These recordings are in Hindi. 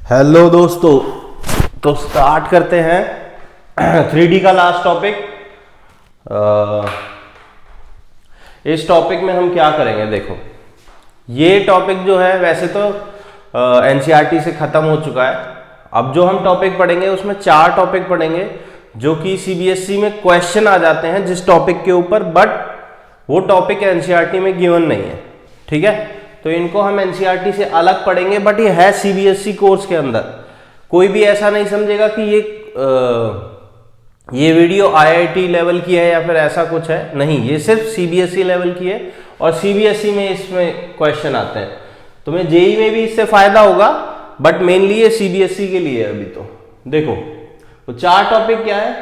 हेलो दोस्तों, तो स्टार्ट करते हैं 3D का लास्ट टॉपिक। इस टॉपिक में हम क्या करेंगे, देखो ये टॉपिक जो है वैसे तो एनसीईआरटी से खत्म हो चुका है। अब जो हम टॉपिक पढ़ेंगे उसमें 4 टॉपिक पढ़ेंगे जो कि सीबीएसई में क्वेश्चन आ जाते हैं जिस टॉपिक के ऊपर, बट वो टॉपिक एनसीईआरटी में गिवन नहीं है। ठीक है, तो इनको हम एनसीईआरटी से अलग पढ़ेंगे, बट ये है सीबीएसई कोर्स के अंदर। कोई भी ऐसा नहीं समझेगा कि ये वीडियो आईआईटी लेवल की है या फिर ऐसा कुछ है, नहीं, ये सिर्फ सीबीएसई लेवल की है और सीबीएसई में इसमें क्वेश्चन आते हैं। तुम्हें जेई में भी इससे फायदा होगा, बट मेनली ये सीबीएसई के लिए है। अभी तो देखो तो 4 टॉपिक क्या है।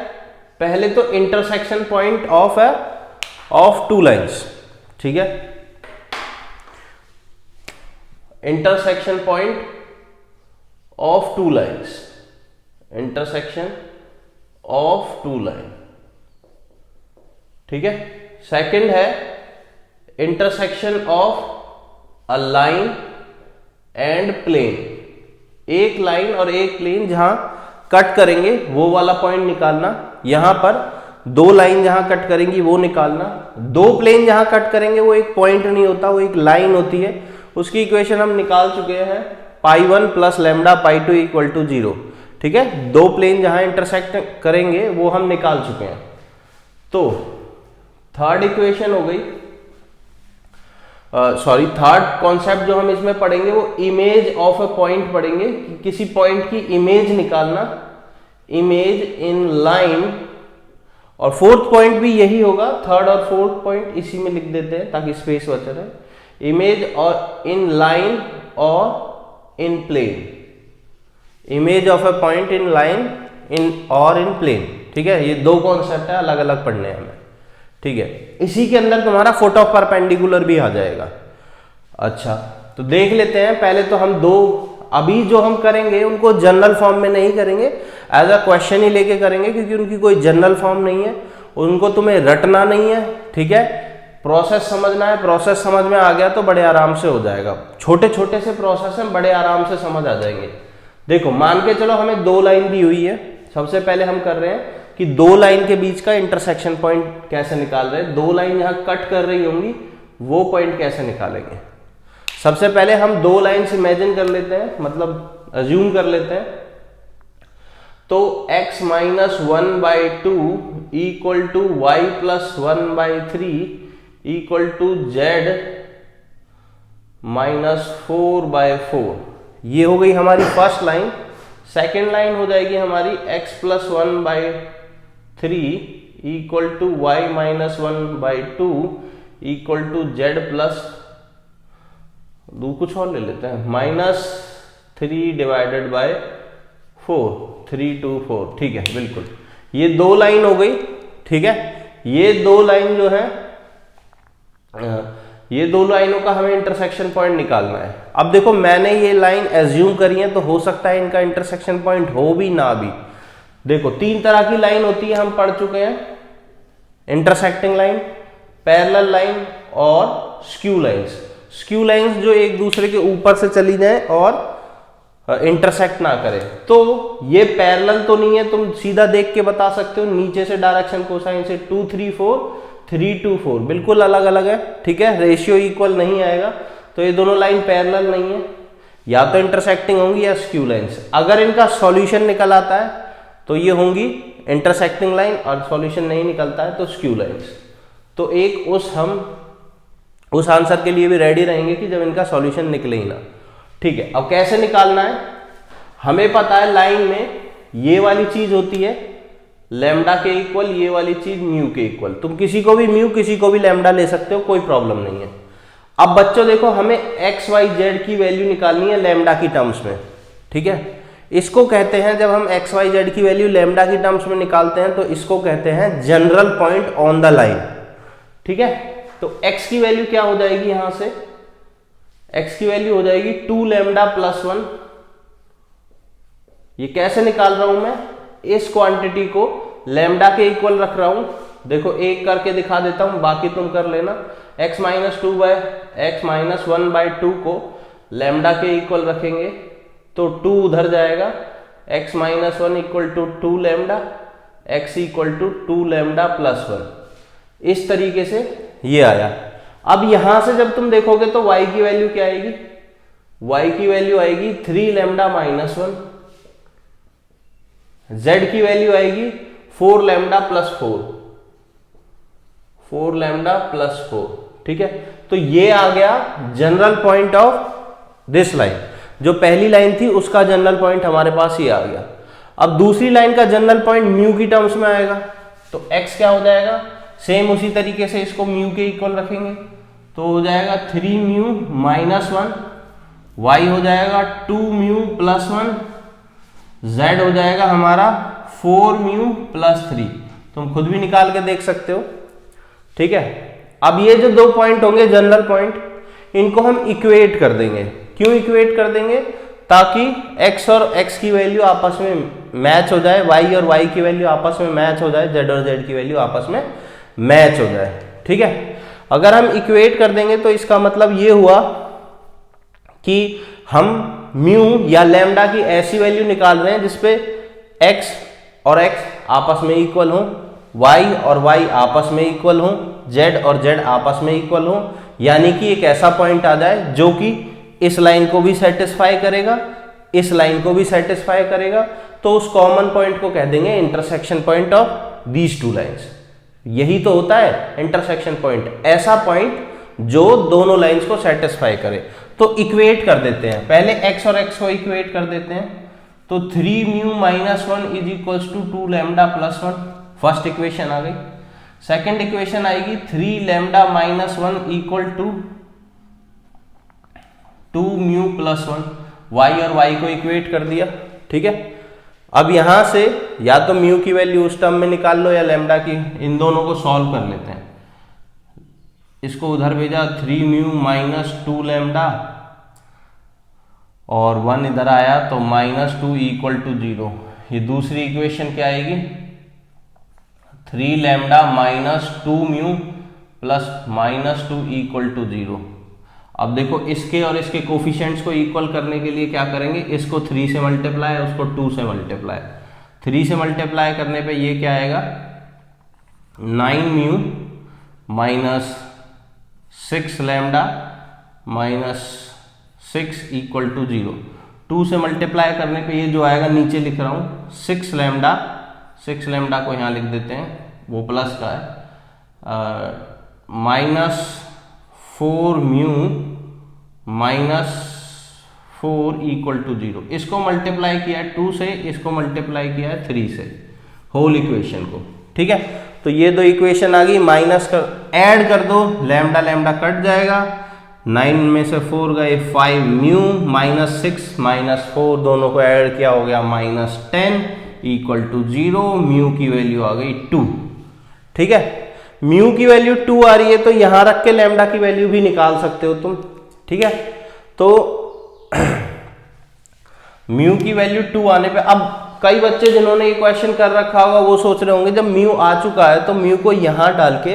पहले तो इंटरसेक्शन पॉइंट ऑफ 2 लाइन्स। ठीक है, intersection point of 2 lines, intersection of 2 line. ठीक है, सेकंड है intersection of a line and plane. एक लाइन और एक प्लेन जहां कट करेंगे वो वाला पॉइंट निकालना। यहां पर 2 लाइन जहां कट करेंगी वो निकालना। 2 प्लेन जहां कट करेंगे वो एक पॉइंट नहीं होता, वो एक लाइन होती है। उसकी इक्वेशन हम निकाल चुके हैं, π1 प्लस लैम्डा π2 इक्वल टू 0। ठीक है, 2 प्लेन जहां इंटरसेक्ट करेंगे वो हम निकाल चुके हैं। तो थर्ड इक्वेशन हो गई, थर्ड कॉन्सेप्ट जो हम इसमें पढ़ेंगे वो इमेज ऑफ ए पॉइंट पढ़ेंगे। किसी पॉइंट की इमेज निकालना, इमेज इन लाइन। और फोर्थ पॉइंट भी यही होगा, थर्ड और फोर्थ पॉइंट इसी में लिख देते हैं ताकि स्पेस बचा रहे। इमेज और इन लाइन और in plane, image of a point in line in और इन प्लेन। ठीक है, ये 2 कॉन्सेप्ट है, अलग अलग पढ़ने हैं हमें। ठीक है, इसी के अंदर तुम्हारा फुट ऑफ परपेंडिकुलर भी आ जाएगा। अच्छा, तो देख लेते हैं। पहले तो हम 2 अभी जो हम करेंगे उनको जनरल फॉर्म में नहीं करेंगे, एज अ क्वेश्चन ही लेके करेंगे, क्योंकि उनकी कोई जनरल फॉर्म नहीं है, उनको तुम्हें रटना नहीं है। ठीक है, प्रोसेस समझना है। प्रोसेस समझ में आ गया तो बड़े आराम से हो जाएगा। छोटे छोटे से प्रोसेस हैं, बड़े आराम से समझ आ जाएंगे। देखो मान के चलो हमें 2 लाइन दी हुई है। सबसे पहले हम कर रहे हैं कि 2 लाइन के बीच का इंटरसेक्शन पॉइंट कैसे निकाल रहे हैं। 2 लाइन जहां कट कर रही होंगी वो पॉइंट कैसे निकालेंगे। सबसे पहले हम 2 लाइन्स इमेजिन कर लेते हैं, मतलब अज्यूम कर लेते हैं। तो x minus 1/2 equal to y plus 1/3 equal to z minus 4/4। ये हो गई हमारी फर्स्ट लाइन। सेकेंड लाइन हो जाएगी हमारी x plus 1/3 equal to y minus 1/2 equal to z plus, कुछ और ले लेते हैं, माइनस 3 डिवाइडेड बाय 4, 3 to 4। ठीक है, बिल्कुल, ये 2 लाइन हो गई। ठीक है, ये 2 लाइन जो है, ये 2 लाइनों का हमें इंटरसेक्शन पॉइंट निकालना है। अब देखो मैंने ये लाइन एज्यूम करी है, तो हो सकता है इनका इंटरसेक्शन पॉइंट हो भी ना भी। देखो 3 तरह की लाइन होती है, हम पढ़ चुके हैं, इंटरसेक्टिंग लाइन, पैरेलल लाइन और स्क्यू लाइंस। स्क्यू लाइंस जो एक दूसरे के ऊपर से चली जाए और इंटरसेक्ट ना करे। तो ये पैरेलल तो नहीं है, तुम सीधा देख के बता सकते हो, नीचे से डायरेक्शन कोसाइन से 2 3 4 3 2 4 बिल्कुल अलग अलग है। ठीक है, रेशियो इक्वल नहीं आएगा, तो ये दोनों लाइन पैरेलल नहीं है, या तो इंटरसेक्टिंग होंगी या स्क्यू लाइंस। अगर इनका सॉल्यूशन निकल आता है तो ये होंगी इंटरसेक्टिंग लाइन, और सॉल्यूशन नहीं निकलता है तो स्क्यू लाइंस। तो एक उस आंसर के लिए भी रेडी रहेंगे कि जब इनका सॉल्यूशन निकले ही ना। ठीक है, अब कैसे निकालना है, हमें पता है लाइन में ये वाली चीज होती है लैम्डा के इक्वल, ये वाली चीज म्यू के इक्वल। तुम किसी को भी म्यू किसी को भी लैम्डा ले सकते हो, कोई प्रॉब्लम नहीं है। अब बच्चों देखो, हमें एक्स वाई जेड की वैल्यू निकालनी है लैम्डा की टर्म्स में। ठीक है, इसको कहते हैं, जब हम एक्स वाई जेड की वैल्यू लैम्डा की टर्म्स में निकालते हैं तो इसको कहते हैं general point on the line. ठीक है, तो x की वैल्यू क्या हो जाएगी, यहां से x की वैल्यू हो जाएगी 2 लैम्डा प्लस 1। ये कैसे निकाल रहा हूं मैं, इस क्वांटिटी को लैम्डा के इक्वल रख रहा हूं। देखो एक करके दिखा देता हूं, बाकी तुम कर लेना। x माइनस 1/2 को लैम्डा के इक्वल रखेंगे तो 2 उधर जाएगा, x minus 1 equal to 2 lambda, x equal to 2 lambda plus 1। इस तरीके से ये आया। अब यहां से जब तुम देखोगे तो y की वैल्यू क्या आएगी, y की वैल्यू आएगी 3 लैम्डा माइनस 1, z की वैल्यू आएगी 4 लैम्डा प्लस 4, 4 लैम्डा प्लस 4। ठीक है, तो ये आ गया general point of this line. जो पहली लाइन थी उसका जनरल पॉइंट हमारे पास ये आ गया। अब दूसरी लाइन का जनरल पॉइंट म्यू की टर्म्स में आएगा, तो x क्या हो जाएगा, सेम उसी तरीके से इसको म्यू के इक्वल रखेंगे, तो हो जाएगा 3 म्यू माइनस 1, y हो जाएगा 2 म्यू प्लस 1, z हो जाएगा हमारा 4 म्यू प्लस 3। तुम खुद भी निकाल के देख सकते हो। ठीक है, अब ये जो दो पॉइंट होंगे जनरल पॉइंट, इनको हम इक्वेट कर देंगे। क्यों इक्वेट कर देंगे, ताकि x और x की वैल्यू आपस में मैच हो जाए, y और y की वैल्यू आपस में मैच हो जाए, z और z की वैल्यू आपस में मैच हो जाए। ठीक है, अगर हम इक्वेट कर देंगे तो इसका मतलब ये हुआ कि हम म्यू या लैम्डा की ऐसी वैल्यू निकाल रहे हैं जिसपे x और x आपस में इक्वल हो, y और y आपस में इक्वल हो, z और z आपस में इक्वल हो, यानी कि एक ऐसा पॉइंट आ जाए जो कि इस लाइन को भी सेटिस्फाई करेगा, इस लाइन को भी सेटिस्फाई करेगा। तो उस कॉमन पॉइंट को कह देंगे intersection point of these two lines. यही तो होता है इंटरसेक्शन पॉइंट, ऐसा पॉइंट जो दोनों लाइंस को सेटिस्फाई करे। तो इक्वेट कर देते हैं, पहले x और x को इक्वेट कर देते हैं। तो 3 mu minus 1 is equals to 2 lambda plus 1, first equation आ गई। सेकेंड इक्वेशन आएगी 3 lambda minus 1 equal to 2 mu plus 1, y और y को इक्वेट कर दिया। ठीक है, अब यहां से या तो म्यू की वैल्यू उस टर्म में निकाल लो या लैम्डा की, इन दोनों को सॉल्व कर लेते हैं। इसको उधर भेजा 3 म्यू माइनस 2 लैम्डा और 1 इधर आया तो माइनस 2 इक्वल टू 0। ये दूसरी इक्वेशन क्या आएगी, 3 lambda minus 2 mu plus minus 2 equal to 0। अब देखो इसके और इसके कोफिशिएंट्स को इक्वल करने के लिए क्या करेंगे, इसको 3 से मल्टीप्लाई, उसको 2 से मल्टीप्लाई। 3 से मल्टीप्लाई करने पे ये क्या आएगा, 9 mu minus 6 lambda minus 6 equal to 0। 2 से मल्टीप्लाई करने पे ये जो आएगा, नीचे लिख रहा हूं 6 लैम्डा, 6 लैम्डा को यहां लिख देते हैं, वो प्लस का है, minus 4 mu minus 4 equal to 0। इसको मल्टीप्लाई किया है 2 से, इसको मल्टीप्लाई किया है 3 से, होल इक्वेशन को। ठीक है, तो ये दो इक्वेशन आ गई, माइनस कर ऐड कर दो, लैम्डा लैम्डा कट जाएगा, 9 में से 4 गए 5 म्यू माइनस 6 माइनस 4, दोनों को ऐड किया हो गया माइनस 10 इक्वल टू 0। म्यू की वैल्यू आ गई 2। ठीक है, म्यू की वैल्यू 2 आ रही है तो यहां रख के लैम्डा की वैल्यू भी निकाल सकते हो तुम। ठीक है, तो म्यू की वैल्यू 2 आने पे, अब कई बच्चे जिन्होंने ये क्वेश्चन कर रखा होगा वो सोच रहे होंगे जब म्यू आ चुका है तो म्यू को यहां डाल के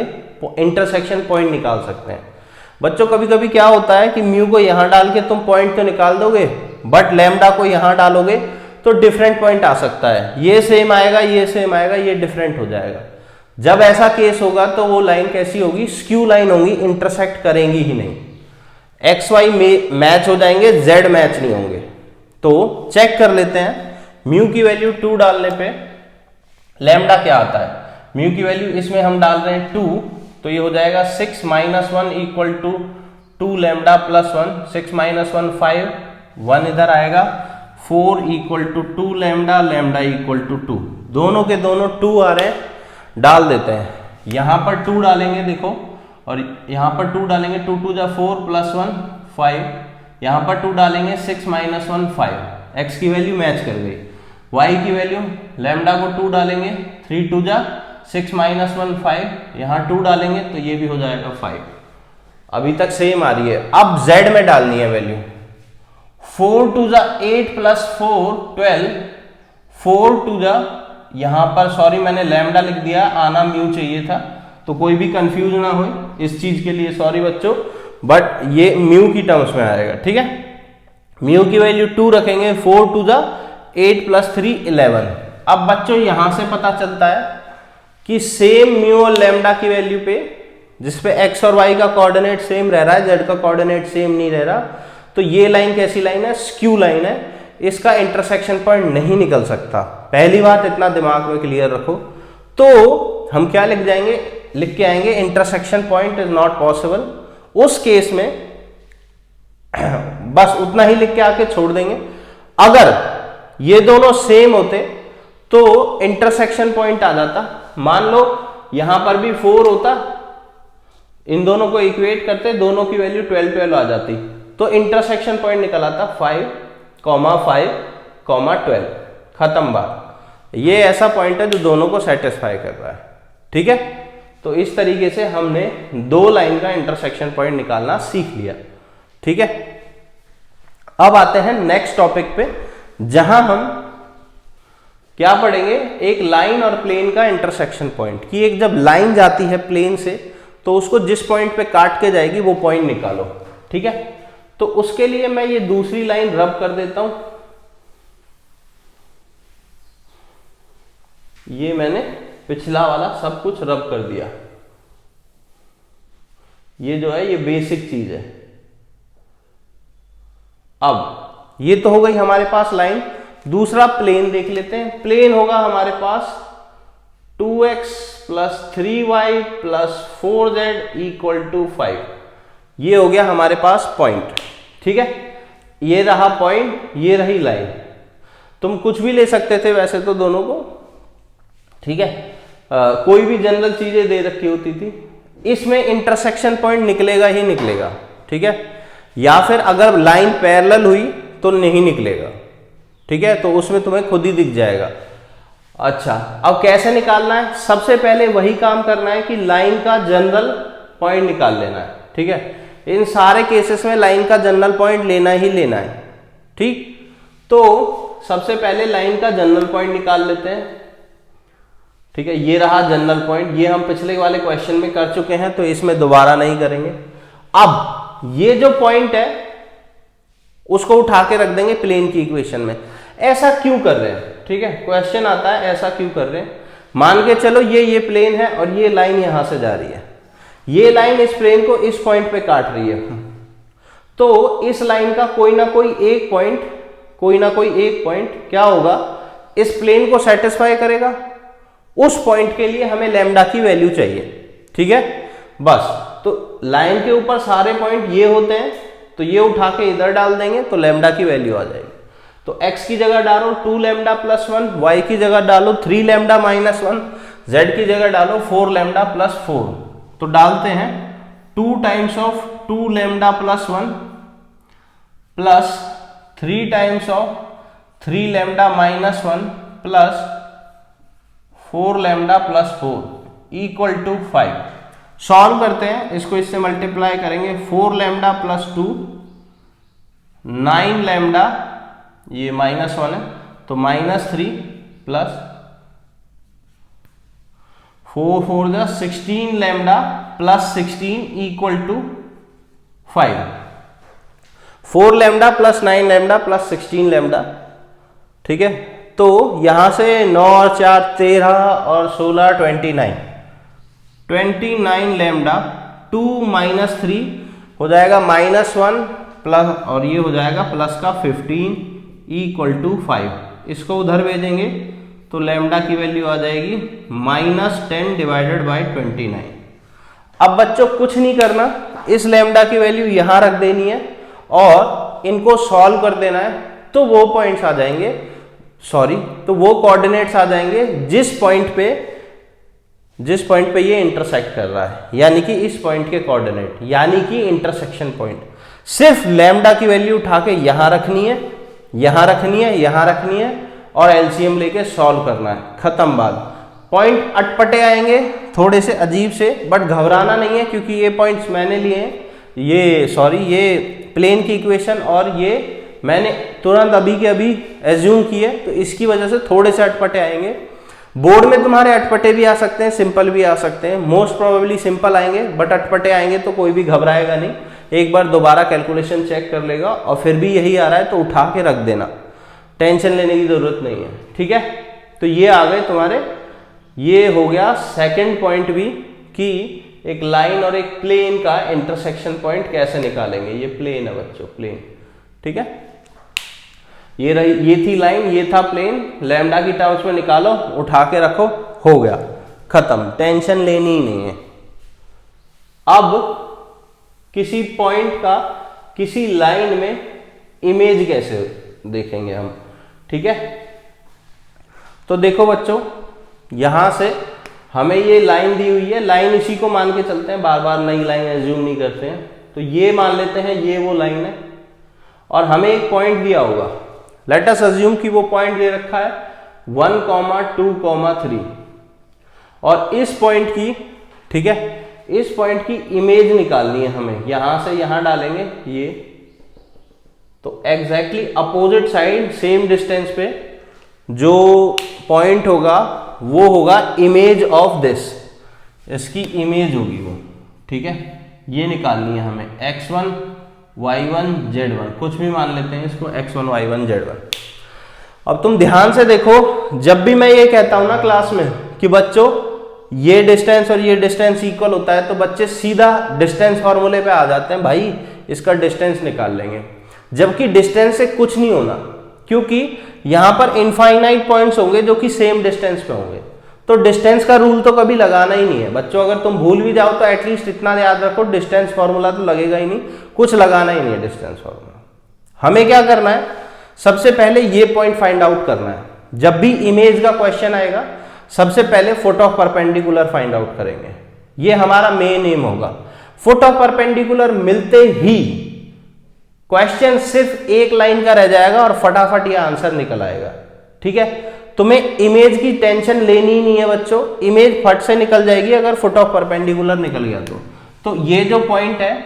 इंटरसेक्शन पॉइंट निकाल सकते हैं। बच्चों कभी कभी क्या होता है कि म्यू को यहां डाल के तुम पॉइंट तो निकाल दोगे, बट लैम्डा को यहां डालोगे तो डिफरेंट पॉइंट आ सकता है, ये सेम आएगा, ये सेम आएगा, ये डिफरेंट हो जाएगा। जब ऐसा केस होगा तो वो लाइन कैसी होगी, स्क्यू लाइन होंगी, इंटरसेक्ट करेंगी ही नहीं, एक्स वाई मैच हो जाएंगे, जेड मैच नहीं होंगे। तो चेक कर लेते हैं, म्यू की वैल्यू 2 डालने पे लैम्डा क्या आता है। म्यू की वैल्यू इसमें हम डाल रहे हैं 2, तो ये हो जाएगा 6 minus 1 equal to 2 lambda plus 1, 6 minus 1 5, 1 इधर आएगा, 4 equal to 2 lambda, lambda equal to 2, दोनों के दोनों 2 आ रहे हैं, डाल देते हैं। यहां पर 2 डालेंगे देखो, और यहां पर 2 डालेंगे, 2 2 जा 4 प्लस 1 5, यहां पर 2 डालेंगे 6 माइनस 1 5, x की वैल्यू मैच कर गई। y की वैल्यू लैम्डा को 2 डालेंगे, 3 2 जा 6 माइनस 1 5, यहां 2 डालेंगे तो ये भी हो जाएगा 5। अभी तक सेम आ रही है। अब z में डालनी है वैल्यू, 4 2 जा 8 प्लस 4 12, 4 2 जा, यहां पर सॉरी मैंने लैम्डा लिख दिया, आना म्यू चाहिए था, तो कोई भी कंफ्यूज ना हो इस चीज के लिए, सॉरी बच्चों, बट ये म्यू की टर्म्स में आएगा। ठीक है, म्यू की वैल्यू 2 रखेंगे, 4 टू द 8 प्लस 3 11। अब बच्चों यहां से पता चलता है कि सेम म्यू और लैम्डा की वैल्यू पे, जिसपे एक्स और वाई का कोऑर्डिनेट सेम रह रहा है, जेड का कोऑर्डिनेट सेम नहीं रह रहा, तो ये लाइन कैसी लाइन है? स्क्यू लाइन है, इसका इंटरसेक्शन पॉइंट नहीं निकल सकता। पहली बात इतना दिमाग में क्लियर रखो। तो हम क्या लिख के आएंगे? Intersection point is not possible. उस केस में बस उतना ही लिख के आके छोड़ देंगे। अगर ये दोनों सेम होते तो इंटरसेक्शन पॉइंट आ जाता। मान लो यहां पर भी 4 होता, इन दोनों को इक्वेट करते, दोनों की वैल्यू 12 12 आ जाती, तो इंटरसेक्शन पॉइंट निकल आता 5, 5, 12। खत्म बात। ये ऐसा पॉइंट है जो दोनों को सेटिस्फाई कर रहा है। ठीक है, तो इस तरीके से हमने दो लाइन का इंटरसेक्शन पॉइंट निकालना सीख लिया। ठीक है, अब आते हैं नेक्स्ट टॉपिक पे, जहां हम क्या पढ़ेंगे? एक लाइन और प्लेन का इंटरसेक्शन पॉइंट। कि एक जब लाइन जाती है प्लेन से तो उसको जिस पॉइंट पे काट के जाएगी वो पॉइंट निकालो। ठीक है, तो उसके लिए मैं ये दूसरी लाइन रब कर देता हूं। ये मैंने पिछला वाला सब कुछ रब कर दिया। ये जो है ये बेसिक चीज है। अब ये तो हो गई हमारे पास लाइन। दूसरा प्लेन देख लेते हैं। प्लेन होगा हमारे पास 2x plus 3y plus 4z equal to 5। ये हो गया हमारे पास पॉइंट। ठीक है, ये रहा पॉइंट, ये रही लाइन। तुम कुछ भी ले सकते थे वैसे तो दोनों को। ठीक है, कोई भी जनरल चीजें दे रखी होती थी। इसमें इंटरसेक्शन पॉइंट निकलेगा ही निकलेगा। ठीक है, या फिर अगर लाइन पैरेलल हुई तो नहीं निकलेगा। ठीक है, तो उसमें तुम्हें खुद ही दिख जाएगा। अच्छा, अब कैसे निकालना है? सबसे पहले वही काम करना है कि लाइन का जनरल पॉइंट निकाल लेना है। ठीक है, इन सारे केसेस में लाइन का जनरल पॉइंट लेना ही लेना है। ठीक, तो सबसे पहले लाइन का जनरल पॉइंट निकाल लेते हैं। ठीक है, ये रहा जनरल पॉइंट। ये हम पिछले वाले क्वेश्चन में कर चुके हैं तो इसमें दोबारा नहीं करेंगे। अब ये जो पॉइंट है उसको उठा के रख देंगे प्लेन की इक्वेशन में। ऐसा क्यों कर रहे हैं? ठीक है, क्वेश्चन आता है ऐसा क्यों कर रहे हैं। मान के चलो ये प्लेन है और ये लाइन यहां से जा रही है। ये लाइन इस प्लेन को इस पॉइंट पे काट रही है, तो इस लाइन का कोई ना कोई एक पॉइंट क्या होगा? इस प्लेन को सेटिस्फाई करेगा। उस पॉइंट के लिए हमें लैम्डा की वैल्यू चाहिए। ठीक है, बस तो लाइन के ऊपर सारे पॉइंट ये होते हैं, तो ये उठा के इधर डाल देंगे तो लैम्डा की वैल्यू आ जाएगी। तो x की जगह डालो 2 लैम्डा प्लस 1, y की जगह डालो 3 लैम्डा माइनस 1, z की जगह डालो 4 लैम्डा प्लस 4। तो डालते हैं 2 times of 2 lambda plus 1 plus 3 times of 3 lambda minus 1 plus 4 lambda plus 4 equal to 5। Solve करते हैं, इसको इससे मल्टीप्लाई करेंगे। 4 लैम्डा प्लस 2, 9 लैम्डा, ये माइनस 1 है तो माइनस 3 प्लस 4 4 जा 16 lambda plus 16 equal to 5। 4 lambda plus 9 lambda plus 16 lambda. ठीक है, तो यहां से 9 और 4 13 और 16 29 लैम्डा 2 माइनस 3 हो जाएगा माइनस 1 प्लस, और ये हो जाएगा प्लस का 15 इक्वल टू 5। इसको उधर भेजेंगे तो लैम्डा की वैल्यू आ जाएगी -10 डिवाइडेड बाई 29। अब बच्चों कुछ नहीं करना, इस लैम्डा की वैल्यू यहां रख देनी है और इनको सॉल्व कर देना है। तो वो पॉइंट्स आ जाएंगे, तो वो कोऑर्डिनेट्स आ जाएंगे जिस पॉइंट पे ये इंटरसेक्ट कर रहा है, यानी कि इस पॉइंट के कोऑर्डिनेट, यानी कि इंटरसेक्शन पॉइंट। सिर्फ लैम्डा की वैल्यू उठा के यहां रखनी है, यहां रखनी है और एलसीएम लेके सॉल्व करना है। खत्म बात। पॉइंट अटपटे आएंगे थोड़े से अजीब से, बट घबराना नहीं है क्योंकि ये पॉइंट्स मैंने लिए हैं। ये प्लेन की इक्वेशन और ये मैंने तुरंत अभी के अभी एज्यूम किए, तो इसकी वजह से थोड़े से अटपटे आएंगे। बोर्ड में तुम्हारे अटपटे भी आ सकते हैं, सिंपल भी आ सकते हैं। मोस्ट प्रोबेबली सिंपल आएंगे, बट अटपटे आएंगे तो कोई भी घबराएगा नहीं, एक बार दोबारा कैलकुलेशन चेक कर लेगा और फिर भी यही आ रहा है तो उठा के रख देना, टेंशन लेने की जरूरत नहीं है, ठीक है। तो ये आ गए तुम्हारे, ये हो गया सेकंड पॉइंट भी कि एक लाइन और एक प्लेन का इंटरसेक्शन पॉइंट कैसे निकालेंगे। ये प्लेन है बच्चों, प्लेन, ठीक है। ये रही, ये थी लाइन, ये था प्लेन, लैम्डा की टर्म्स में निकालो, उठा के रखो, हो गया, खत्म, टेंशन लेनी ही नहीं है। अब किसी पॉइंट का किसी लाइन में इमेज कैसे देखेंगे हम, ठीक है। तो देखो बच्चों, यहां से हमें ये लाइन दी हुई है, लाइन इसी को मान के चलते हैं, बार बार नई लाइन एज्यूम नहीं करते हैं। तो ये मान लेते हैं ये वो लाइन है और हमें एक पॉइंट दिया होगा, लेट अस अज्यूम कि वो पॉइंट दे रखा है 1, 2, 3 और इस पॉइंट की, ठीक है, इस पॉइंट की इमेज निकालनी है हमें। यहां से यहां डालेंगे ये, तो exactly opposite side same distance पे जो पॉइंट होगा वो होगा इमेज ऑफ दिस, इसकी इमेज होगी वो, ठीक है। ये निकालनी है हमें x1 y1 z1, कुछ भी मान लेते हैं इसको, x1 y1 z1। अब तुम ध्यान से देखो, जब भी मैं ये कहता हूं ना क्लास में कि बच्चों ये डिस्टेंस और ये डिस्टेंस इक्वल होता है, तो बच्चे सीधा डिस्टेंस फॉर्मूले पे आ जाते हैं, भाई इसका डिस्टेंस निकाल लेंगे, जबकि डिस्टेंस से कुछ नहीं होना, क्योंकि यहां पर इनफाइनाइट पॉइंट्स होंगे जो कि सेम डिस्टेंस पे होंगे। तो डिस्टेंस का रूल तो कभी लगाना ही नहीं है बच्चों। अगर तुम भूल भी जाओ तो एटलीस्ट इतना याद रखो, डिस्टेंस फॉर्मूला तो लगेगा ही नहीं, कुछ लगाना ही नहीं है डिस्टेंस फॉर्मूला। हमें क्या करना है, सबसे पहले ये पॉइंट फाइंड आउट करना है। जब भी इमेज का क्वेश्चन आएगा, सबसे पहले foot of perpendicular find out करेंगे, ये हमारा मेन एम होगा। फुट ऑफ परपेंडिकुलर मिलते ही क्वेश्चन सिर्फ एक लाइन का रह जाएगा और फटाफट ये आंसर निकल आएगा, ठीक है। तुम्हें इमेज की टेंशन लेनी ही नहीं है बच्चों, इमेज फट से निकल जाएगी अगर फुट ऑफ परपेंडिकुलर निकल गया तो ये जो पॉइंट है,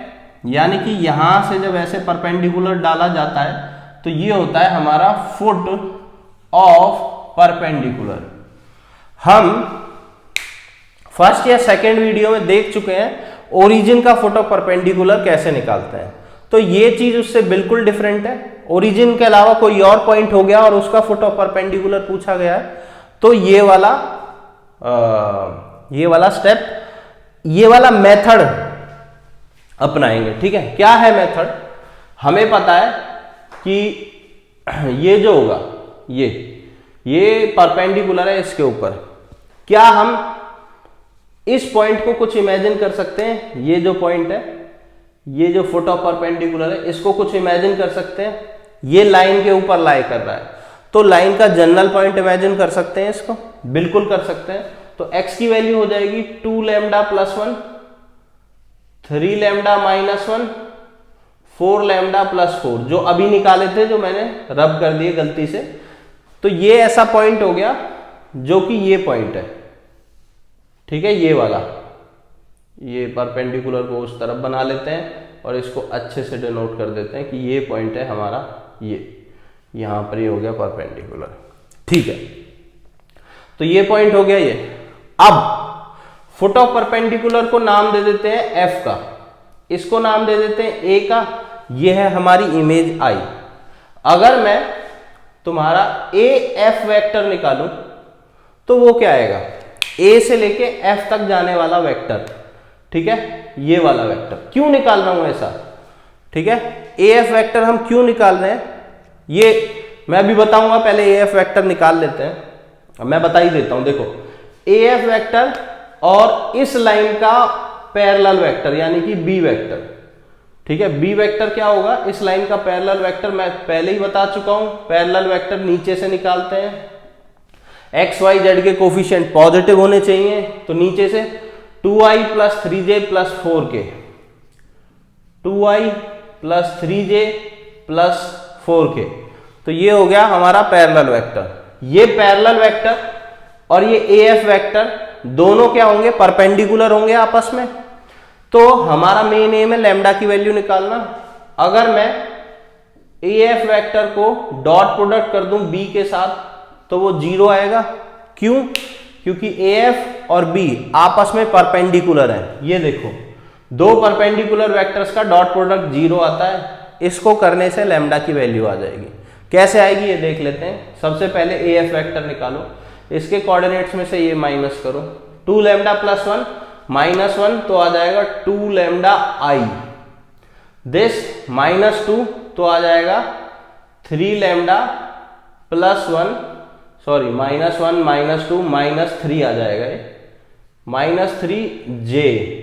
यानी कि यहां से जब ऐसे परपेंडिकुलर डाला जाता है तो ये होता है हमारा फुट ऑफ परपेंडिकुलर। हम फर्स्ट या सेकेंड वीडियो में देख चुके हैं ओरिजिन का फुट ऑफ परपेंडिकुलर कैसे निकालते हैं, तो ये चीज उससे बिल्कुल डिफरेंट है। ओरिजिन के अलावा कोई और पॉइंट हो गया और उसका फुट ऑफ परपेंडिकुलर पूछा गया है, तो ये वाला स्टेप, ये वाला मेथड अपनाएंगे, ठीक है। क्या है मेथड, हमें पता है कि ये जो होगा ये परपेंडिकुलर है इसके ऊपर, क्या हम इस पॉइंट को कुछ इमेजिन कर सकते हैं, ये जो पॉइंट है, ये जो फुट ऑफ परपेंडिकुलर है, इसको कुछ इमेजिन कर सकते हैं। ये लाइन के ऊपर लाई कर रहा है, तो लाइन का जनरल पॉइंट इमेजिन कर सकते हैं इसको, बिल्कुल कर सकते हैं। तो x की वैल्यू हो जाएगी 2 lambda plus 1, 3 lambda minus 1, 4 lambda plus 4, जो अभी निकाले थे, जो मैंने रब कर दिए गलती से। तो ये ऐसा पॉइंट हो गया जो कि ये पॉइंट है, ठीक है, ये वाला, ये परपेंडिकुलर को उस तरफ बना लेते हैं और इसको अच्छे से डिनोट कर देते हैं कि ये पॉइंट है हमारा, ये यहां पर ये हो गया परपेंडिकुलर, ठीक है। तो ये पॉइंट हो गया ये। अब फुट ऑफ परपेंडिकुलर को नाम दे देते हैं f का, इसको नाम दे देते हैं a का, ये है हमारी इमेज I। अगर मैं तुम्हारा AF वेक्टर निकालूं तो वो क्या आएगा, A से लेके F तक जाने वाला वेक्टर, ठीक है, ये वाला वेक्टर। क्यों निकाल रहा हूं ऐसा, ठीक है, AF वेक्टर हम क्यों निकाल रहे हैं ये मैं अभी बताऊंगा, पहले AF वेक्टर निकाल लेते हैं। अब मैं बता ही देता हूं, देखो AF वेक्टर और इस लाइन का पैरेलल वेक्टर यानी कि B वेक्टर, ठीक है। B वेक्टर क्या होगा, इस लाइन का पैरेलल वेक्टर, मैं पहले ही बता चुका हूं। पैरेलल वेक्टर नीचे से निकालते हैं, एक्स वाई जेड के कोफिशिएंट पॉजिटिव होने चाहिए, तो नीचे से 2i plus 3j plus 4k, 2i plus 3j plus 4k, तो ये हो गया हमारा पैरेलल वेक्टर। ये पैरेलल वेक्टर और ये AF वेक्टर दोनों क्या होंगे, परपेंडिकुलर होंगे आपस में। तो हमारा मेन एम है लैम्डा की वैल्यू निकालना। अगर मैं AF vector co dot product कर दूं B के साथ तो वो 0 आएगा। क्यों, क्योंकि AF और B आपस में परपेंडिकुलर है, ये देखो। दो परपेंडिकुलर वेक्टर्स का डॉट प्रोडक्ट 0 आता है। इसको करने से लैम्डा की वैल्यू आ जाएगी। कैसे आएगी ये देख लेते हैं। सबसे पहले ए एफ वेक्टर निकालो, इसके कोऑर्डिनेट्स में से ये माइनस करो, 2 लैम्डा प्लस 1 माइनस 1 तो आ जाएगा 2 लैम्डा आई, दिस माइनस 2 तो आ जाएगा 3 lambda plus 1, sorry minus 1 minus 2 minus 3 आ जाएगा ये, माइनस 3 जे,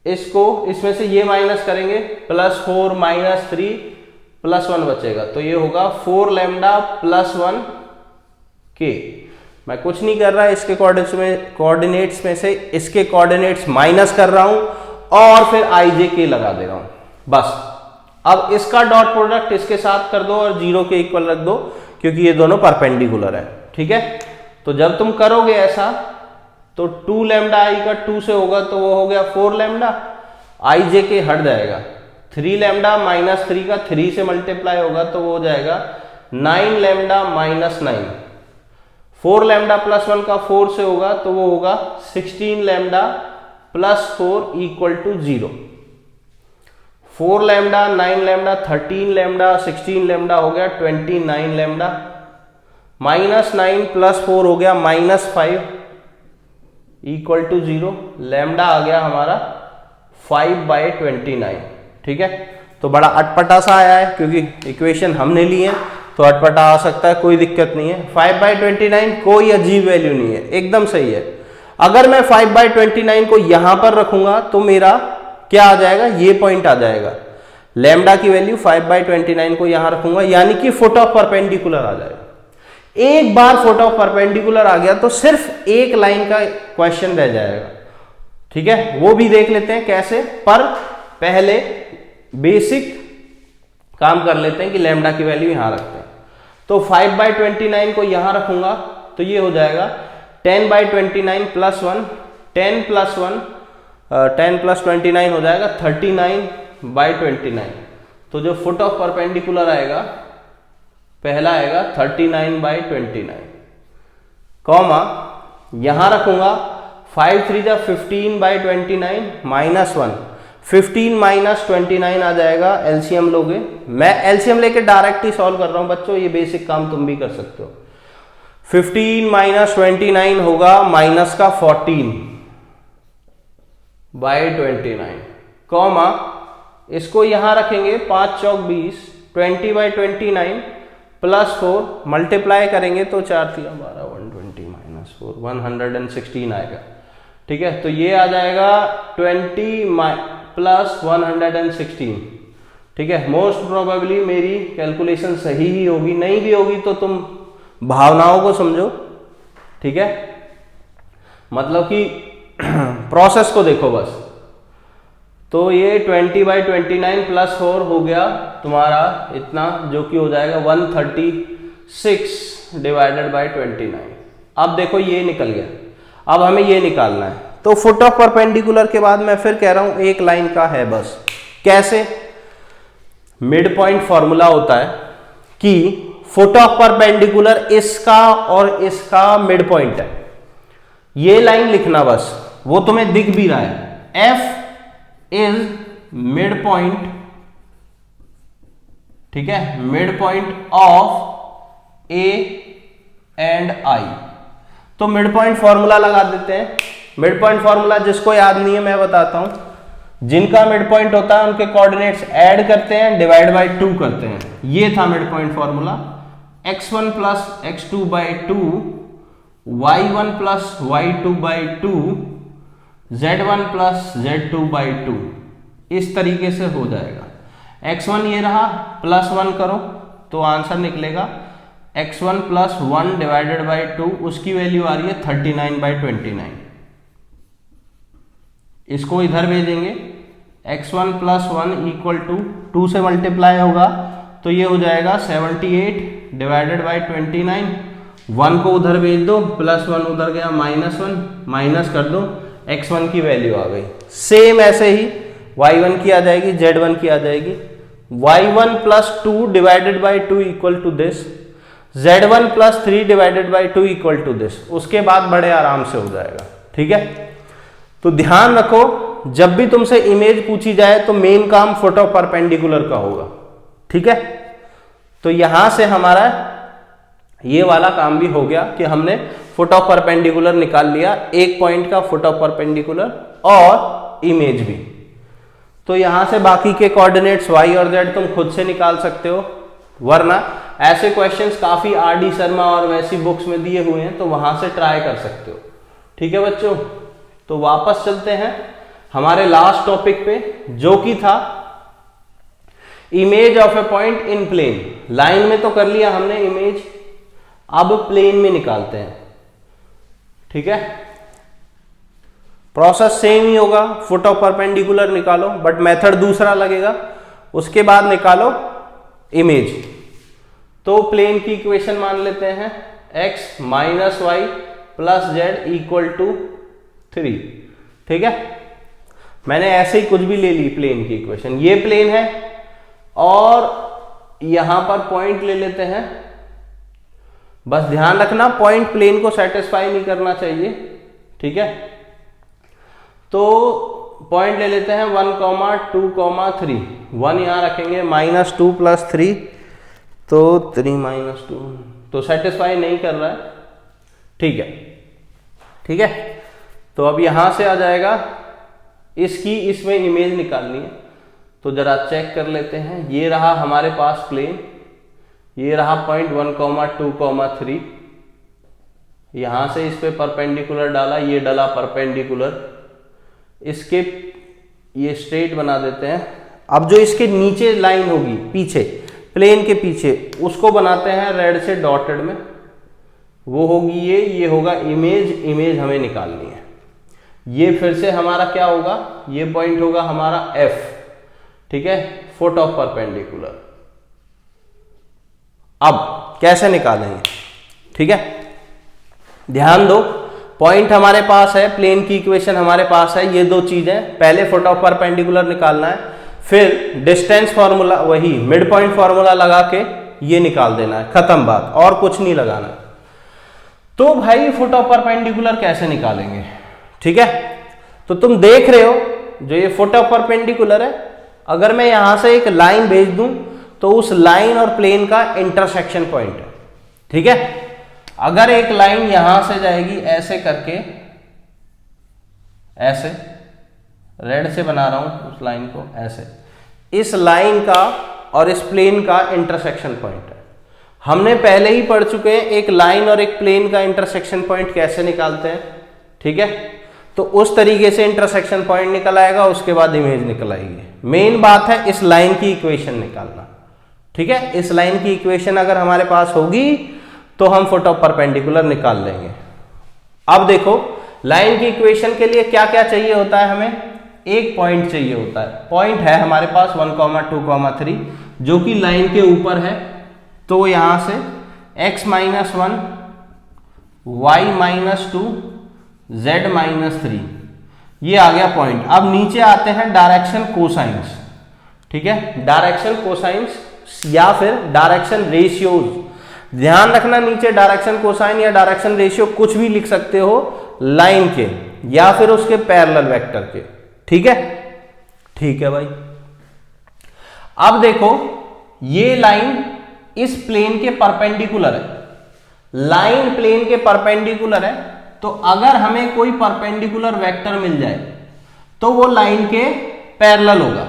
इसको इसमें से ये माइनस करेंगे, प्लस 4 माइनस 3 प्लस 1 बचेगा, तो ये होगा 4 लैम्डा प्लस 1 के। मैं कुछ नहीं कर रहा, इसके कोऑर्डिनेट्स में से इसके कोऑर्डिनेट्स माइनस कर रहा हूं और फिर आई जे के लगा दे रहा हूं बस। अब इसका डॉट प्रोडक्ट इसके साथ कर दो और 0 के इक्वल रख दो, क्योंकि ये दोनों परपेंडिकुलर है। ठीक है, तो जब तुम करोगे ऐसा तो 2 लैम्डा आई का 2 से होगा तो वो हो गया 4 लैम्डा, आई जे के हट जाएगा, 3 लैम्डा माइनस 3 का 3 से मल्टीप्लाई होगा तो वो हो जाएगा 9 लैम्डा माइनस 9, 4 लैम्डा प्लस 1 का 4 से होगा तो वो होगा 16 lambda plus 4 equal to 0, 4 lambda 9 lambda 13 lambda 16 lambda हो गया 29 लैम्डा, माइनस 9 प्लस 4 हो गया माइनस 5 इक्वल टू 0, लैम्डा आ गया हमारा 5/29। ठीक है, तो बड़ा अटपटा सा आया है क्योंकि इक्वेशन हमने ली है तो अटपटा आ सकता है, कोई दिक्कत नहीं है। 5/29 कोई अजीब वैल्यू नहीं है, एकदम सही है। अगर मैं 5/29 को यहां पर रखूंगा तो मेरा क्या आ जाएगा, ये पॉइंट आ जाएगा, लैम्डा की वैल्यू 5/29 को यहां रखूंगा, यानी कि फुट ऑफ परपेंडिकुलर आ जाएगा। एक बार फुट ऑफ परपेंडिकुलर आ गया तो सिर्फ एक लाइन का क्वेश्चन रह जाएगा। ठीक है, वो भी देख लेते हैं कैसे, पर पहले बेसिक काम कर लेते हैं कि लैम्डा की वैल्यू यहां रखते हैं। तो 5/29 को यहां रखूंगा तो ये हो जाएगा 10/29 प्लस 1, 10 प्लस 1 10 प्लस 29 हो जाएगा 39/29। तो जो फुट ऑफ परपेंडिकुलर आएगा पहला आएगा 39/29, कॉमा यहां रखूंगा 5 3 जा 15/29 माइनस 1, 15 माइनस 29 आ जाएगा, एलसीएम लोगे, मैं एलसीएम लेके डायरेक्ट ही सॉल्व कर रहा हूं बच्चों, ये बेसिक काम तुम भी कर सकते हो। 15 माइनस 29 होगा माइनस का 14/29, कॉमा इसको यहां रखेंगे 5 चौक 20, 20/29 प्लस 4 मल्टीप्लाई करेंगे तो 4 3 12 120 माइनस 4 116 आएगा। ठीक है, तो ये आ जाएगा 20 प्लस 116। ठीक है, मोस्ट प्रोबेबली मेरी कैलकुलेशन सही ही होगी, नहीं भी होगी तो तुम भावनाओं को समझो। ठीक है, मतलब कि प्रोसेस को देखो बस। तो ये 20/29 प्लस 4 हो गया तुम्हारा इतना, जो कि हो जाएगा 136/29। अब देखो ये निकल गया, अब हमें ये निकालना है। तो फुट ऑफ परपेंडिकुलर के बाद मैं फिर कह रहा हूं एक लाइन का है बस। कैसे, मिड पॉइंट फॉर्मूला होता है कि फुट ऑफ परपेंडिकुलर इसका और इसका मिड पॉइंट है, ये लाइन लिखना बस, वो तुम्हें दिख भी रहा है, एफ इज मिड पॉइंट। ठीक है, mid point of A and I. तो मिड पॉइंट फॉर्मूला लगा देते हैं। मिड पॉइंट फॉर्मूला जिसको याद नहीं है मैं बताता हूं, जिनका मिड पॉइंट होता है उनके कोऑर्डिनेट्स ऐड करते हैं, डिवाइड बाय 2 करते हैं। ये था mid point formula, x1 plus x2/2, y1 plus y2/2, z1 plus z2/2, इस तरीके से हो जाएगा। x1 ये रहा, प्लस 1 करो तो आंसर निकलेगा x1 प्लस 1 डिवाइडेड बाई 2, उसकी वैल्यू आ रही है 39/29। इसको इधर भेजेंगे, x1 प्लस 1 इक्वल टू 2 से मल्टीप्लाई होगा तो ये हो जाएगा 78 डिवाइडेड बाई 29। 1 को उधर भेज दो, प्लस 1 उधर गया, माइनस 1 माइनस कर दो, x1 की वैल्यू आ गई। सेम ऐसे ही y1 की आ जाएगी, z1 की आ जाएगी। y1 प्लस 2 divided by 2 equal to this, z1 plus 3 divided by 2 equal to this. उसके बाद बड़े आराम से हो जाएगा। ठीक है, तो ध्यान रखो जब भी तुमसे इमेज पूछी जाए तो मेन काम फुट ऑफ परपेंडिकुलर का होगा, ठीक है। तो यहां से हमारा ये वाला काम भी हो गया कि हमने फुट ऑफ परपेंडिकुलर निकाल लिया, एक पॉइंट का फुट ऑफ परपेंडिकुलर और इमेज भी। तो यहां से बाकी के कोऑर्डिनेट्स y और z तुम खुद से निकाल सकते हो, वरना ऐसे क्वेश्चंस काफी RD शर्मा और वैसी बुक्स में दिए हुए हैं, तो वहां से ट्राई कर सकते हो, ठीक है बच्चों। तो वापस चलते हैं हमारे लास्ट टॉपिक पे, जो कि था image of a point in plane. Line में तो कर लिया हमने इमेज, अब प्लेन में निकालते हैं, ठीक है। प्रोसेस सेम ही होगा, फुट ऑफ परपेंडिकुलर निकालो, बट मेथड दूसरा लगेगा। उसके बाद निकालो इमेज। तो प्लेन की इक्वेशन मान लेते हैं x minus y plus z equal to 3, ठीक है। मैंने ऐसे ही कुछ भी ले ली प्लेन की इक्वेशन, ये प्लेन है और यहां पर पॉइंट ले लेते हैं। बस ध्यान रखना पॉइंट प्लेन को सेटिस्फाई नहीं करना चाहिए, ठीक है। तो पॉइंट ले लेते हैं 1, 2, 3। 1 यहां रखेंगे, -2 + 3 तो 3 - 2, तो सेटिस्फाई नहीं कर रहा है, ठीक है, ठीक है। तो अब यहां से आ जाएगा, इसकी इसमें इमेज निकालनी है, तो जरा चेक कर लेते हैं। ये रहा हमारे पास प्लेन, ये रहा पॉइंट 1, 2, 3। यहां से इस पे परपेंडिकुलर डाला, ये डाला परपेंडिकुलर, इसके ये स्ट्रेट बना देते हैं। अब जो इसके नीचे लाइन होगी पीछे, प्लेन के पीछे, उसको बनाते हैं रेड से डॉटेड में, वो होगी ये होगा इमेज। इमेज हमें निकालनी है। ये फिर से हमारा क्या होगा, ये पॉइंट होगा हमारा F, ठीक है, फुट ऑफ परपेंडिकुलर। अब कैसे निकालेंगे, ठीक है, ध्यान दो। पॉइंट हमारे पास है, प्लेन की इक्वेशन हमारे पास है, ये दो चीजें। पहले फुट ऑफ परपेंडिकुलर निकालना है, फिर डिस्टेंस फॉर्मूला, वही मिड पॉइंट फॉर्मूला लगा के ये निकाल देना है, खत्म बात, और कुछ नहीं लगाना। तो भाई फुट ऑफ परपेंडिकुलर कैसे निकालेंगे, ठीक है। तो तुम देख रहे हो जो ये फुट ऑफ परपेंडिकुलर है, अगर मैं यहां से एक लाइन भेज दूं तो उस लाइन और प्लेन का इंटरसेक्शन पॉइंट है, ठीक है। अगर एक लाइन यहां से जाएगी ऐसे करके, ऐसे रेड से बना रहा हूं उस लाइन को, ऐसे, इस लाइन का और इस प्लेन का इंटरसेक्शन पॉइंट है। हमने पहले ही पढ़ चुके हैं एक लाइन और एक प्लेन का इंटरसेक्शन पॉइंट कैसे निकालते हैं, ठीक है। तो उस तरीके से इंटरसेक्शन पॉइंट निकल आएगा, उसके बाद इमेज निकल आएगी। मेन बात है इस लाइन की इक्वेशन निकालना, ठीक है। इस लाइन की इक्वेशन अगर हमारे पास होगी तो हम फुट ऑफ परपेंडिकुलर निकाल लेंगे। अब देखो लाइन की इक्वेशन के लिए क्या क्या चाहिए होता है, हमें एक पॉइंट चाहिए होता है। पॉइंट है हमारे पास 1, 2, 3 जो कि लाइन के ऊपर है। तो यहां से x - 1, y - 2, z - 3 ये आ गया पॉइंट। अब नीचे आते हैं डायरेक्शन कोसाइंस, ठीक है, डायरेक्शन कोसाइंस या फिर डायरेक्शन रेशियोज। ध्यान रखना नीचे डायरेक्शन कोसाइन या डायरेक्शन रेशियो कुछ भी लिख सकते हो, लाइन के या फिर उसके पैरेलल वेक्टर के, ठीक है, ठीक है भाई। अब देखो ये लाइन इस प्लेन के परपेंडिकुलर है, लाइन प्लेन के परपेंडिकुलर है। तो अगर हमें कोई परपेंडिकुलर वेक्टर मिल जाए तो वो लाइन के पैरेलल होगा,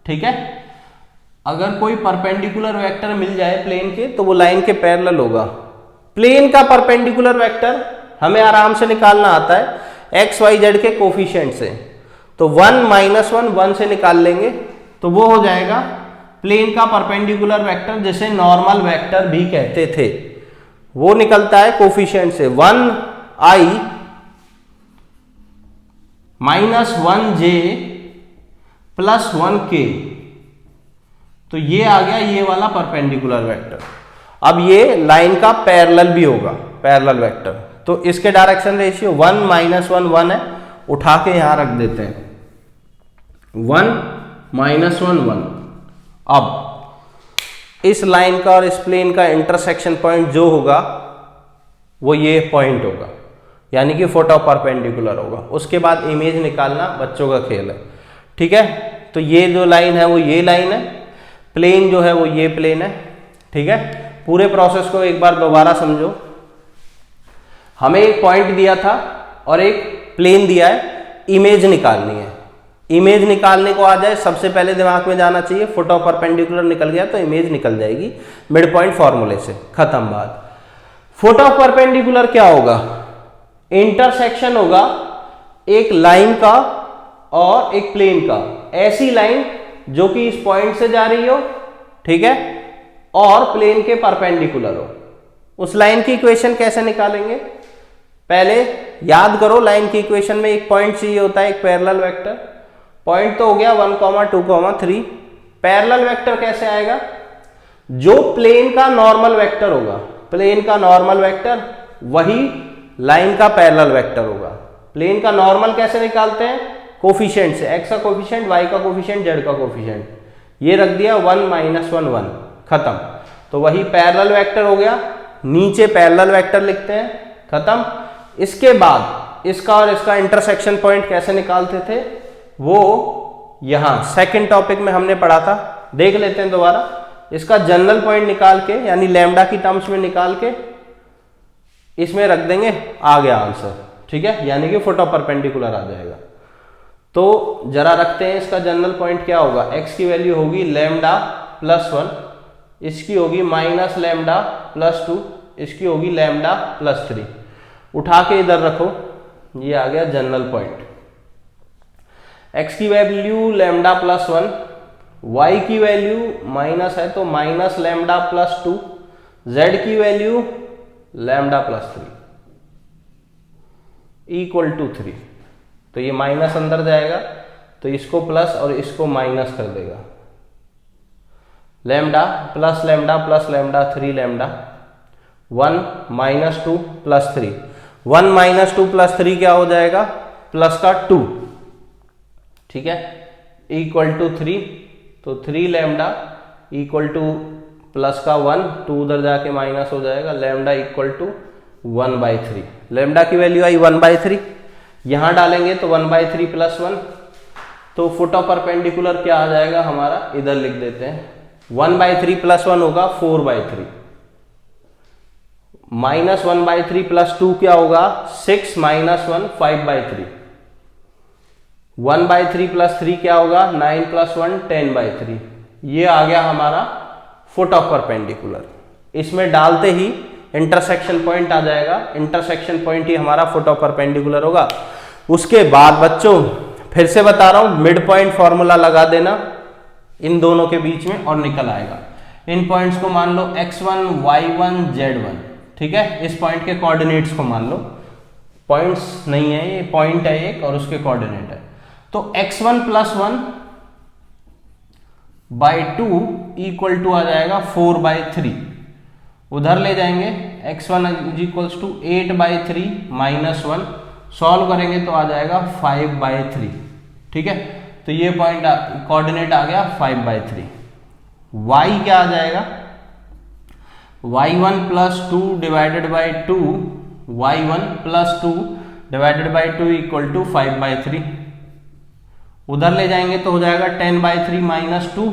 ठीक है। अगर कोई परपेंडिकुलर वेक्टर मिल जाए प्लेन के तो वो लाइन के पैरेलल होगा। प्लेन का परपेंडिकुलर वेक्टर हमें आराम से निकालना आता है x, y, z के कोफिशिएंट से। तो 1 - 1 1 से निकाल लेंगे, तो वो हो जाएगा प्लेन का परपेंडिकुलर वेक्टर, जिसे नॉर्मल वेक्टर भी कहते थे। वो निकलता है कोफिशिएंट से 1i - 1j + 1k। तो ये आ गया ये वाला परपेंडिकुलर वेक्टर। अब ये लाइन का पैरेलल भी होगा, पैरेलल वेक्टर। तो इसके डायरेक्शन रेशियो 1 - 1 1 है, उठा के यहां रख देते हैं 1 - 1 1। अब इस लाइन का और इस प्लेन का इंटरसेक्शन पॉइंट जो होगा वो ये पॉइंट होगा। यानी कि फोटो परपेंडिकुलर होगा। उसके बाद इमेज निकालना बच्चों का खेल है, ठीक है। तो ये जो लाइन है वो ये लाइन है, प्लेन जो है वो ये प्लेन है, ठीक है। पूरे प्रोसेस को एक बार दोबारा समझो। हमें एक पॉइंट दिया था और एक प्लेन दिया है, इमेज निकालनी है। इमेज निकालने को आ जाए, सबसे पहले दिमाग में जाना चाहिए फोटो परपेंडिकुलर निकल गया तो इमेज निकल जाएगी मिड पॉइंट फॉर्मूले से, खत्म बात। फोटो परपेंडिकुलर क्या होगा? इंटरसेक्शन होगा एक लाइन का और एक प्लेन का, ऐसी लाइन जो कि इस पॉइंट से जा रही हो, ठीक है, और प्लेन के परपेंडिकुलर हो। उस लाइन की इक्वेशन कैसे निकालेंगे? पहले याद करो, लाइन की इक्वेशन में एक पॉइंट चाहिए होता है, एक पैरेलल वेक्टर। पॉइंट तो हो गया 1, 2, 3। पैरेलल वेक्टर कैसे आएगा? जो प्लेन का नॉर्मल वेक्टर होगा, प्लेन का नॉर्मल वेक्टर वही लाइन का पैरेलल वेक्टर होगा। प्लेन का नॉर्मल कैसे निकालते हैं? कोफिशिएंट से, x का कोफिशिएंट, y का कोफिशिएंट, z का कोफिशिएंट, ये रख दिया 1 - 1 1, खत्म। तो वही पैरेलल वेक्टर हो गया, नीचे पैरेलल वेक्टर लिखते हैं, खत्म। इसके बाद इसका और इसका इंटरसेक्शन पॉइंट कैसे निकालते थे वो यहां सेकंड टॉपिक में हमने पढ़ा था, देख लेते हैं दोबारा। इसका जनरल पॉइंट निकाल के, यानी लैम्डा की टर्म्स में निकाल के इसमें रख देंगे, आ गया आंसर, ठीक है, यानी कि फोटो परपेंडिकुलर आ जाएगा। तो जरा रखते हैं, इसका जनरल पॉइंट क्या होगा? x की वैल्यू होगी लैम्डा प्लस 1, इसकी होगी माइनस लैम्डा प्लस 2, इसकी होगी लैम्डा प्लस 3। उठा के इधर रखो, ये आ गया जनरल पॉइंट। x की वैल्यू लैम्डा प्लस 1, y की वैल्यू माइनस है तो माइनस लैम्डा प्लस 2, z की value lambda plus 3 equal to 3। तो ये माइनस अंदर जाएगा तो इसको प्लस और इसको माइनस कर देगा। Lambda plus lambda plus lambda 3 lambda, 1 - 2 plus 3, 1 - 2 plus 3 क्या हो जाएगा? प्लस का 2, ठीक है, इक्वल टू 3। तो 3 लैम्डा इक्वल टू प्लस का 1, 2 उधर जाके माइनस हो जाएगा, लैम्डा इक्वल टू 1/3। लैम्डा की वैल्यू आई 1/3, यहां डालेंगे तो 1/3 प्लस 1, तो फोटो परपेंडिकुलर क्या आ जाएगा हमारा? इधर लिख देते हैं, 1/3 प्लस 1 होगा 4/3, माइनस 1/3 प्लस 2 क्या होगा? 6 - 1 5/3, 1/3 प्लस 3 क्या होगा? 9 + 1 10/3। ये आ गया हमारा फोटो परपेंडिकुलर। इसमें डालते ही इंटरसेक्शन पॉइंट आ जाएगा, इंटरसेक्शन पॉइंट ही हमारा फोटो परपेंडिकुलर होगा। उसके बाद बच्चों फिर से बता रहा हूं, मिड पॉइंट फॉर्मूला लगा देना इन दोनों के बीच में और निकल आएगा। इन पॉइंट्स को मान लो x1 y1 z1, ठीक है, इस पॉइंट के कोऑर्डिनेट्स को मान लो, पॉइंट्स नहीं है ये, पॉइंट है एक और उसके कोऑर्डिनेट है। तो x1 + 1/2 इक्वल टू आ जाएगा 4/3, उधर ले जाएंगे, x1 = 8/3 - 1, सॉल्व करेंगे तो आ जाएगा 5/3, ठीक है। तो ये पॉइंट कोऑर्डिनेट आ गया 5/3। y क्या आ जाएगा? y1 + 2 divided by 2, y1 + 2 divided by 2 equal to 5/3, उधर ले जाएंगे तो हो जाएगा 10/3 - 2,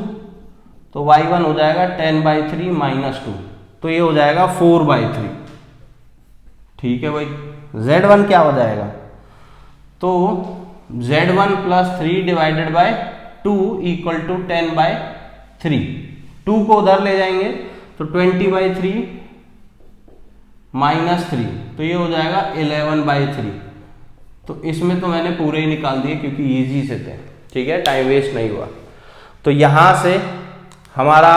तो y1 हो जाएगा 10/3 - 2, तो ये हो जाएगा 4/3, ठीक है भाई। z1 क्या हो जाएगा? तो z1 + 3 divided by 2 equal to 10/3, 2 को उधर ले जाएंगे तो 20/3 - 3, तो ये हो जाएगा 11/3। तो इसमें तो मैंने पूरे ही निकाल दिए क्योंकि इजी से थे, ठीक है, टाइम वेस्ट नहीं हुआ। तो यहां से हमारा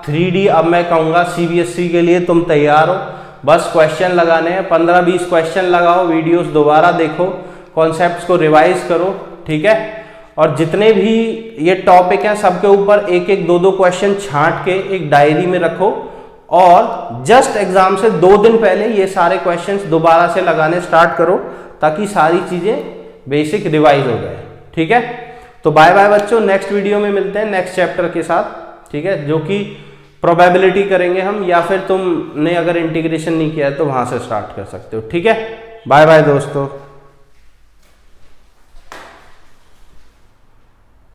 3D, अब मैं कहूंगा CBSE के लिए तुम तैयार हो, बस क्वेश्चन लगाने हैं, 15-20 क्वेश्चन लगाओ, वीडियोस दोबारा देखो, कॉन्सेप्ट्स को रिवाइज करो, ठीक है। और जितने भी ये टॉपिक हैं सबके ऊपर 1-1, 2-2 क्वेश्चन छांट के एक डायरी में रखो और जस्ट एग्जाम से 2 दिन पहले ये सारे क्वेश्चंस दोबारा से लगाने स्टार्ट करो ताकि सारी चीजें बेसिक रिवाइज हो जाए, ठीक है। तो बाय बाय बच्चों, नेक्स्ट वीडियो में मिलते हैं नेक्स्ट चैप्टर के साथ, ठीक है, जो कि प्रोबेबिलिटी करेंगे हम, या फिर तुमने अगर इंटीग्रेशन नहीं किया है तो वहां से स्टार्ट कर सकते हो, ठीक है। बाय बाय दोस्तों।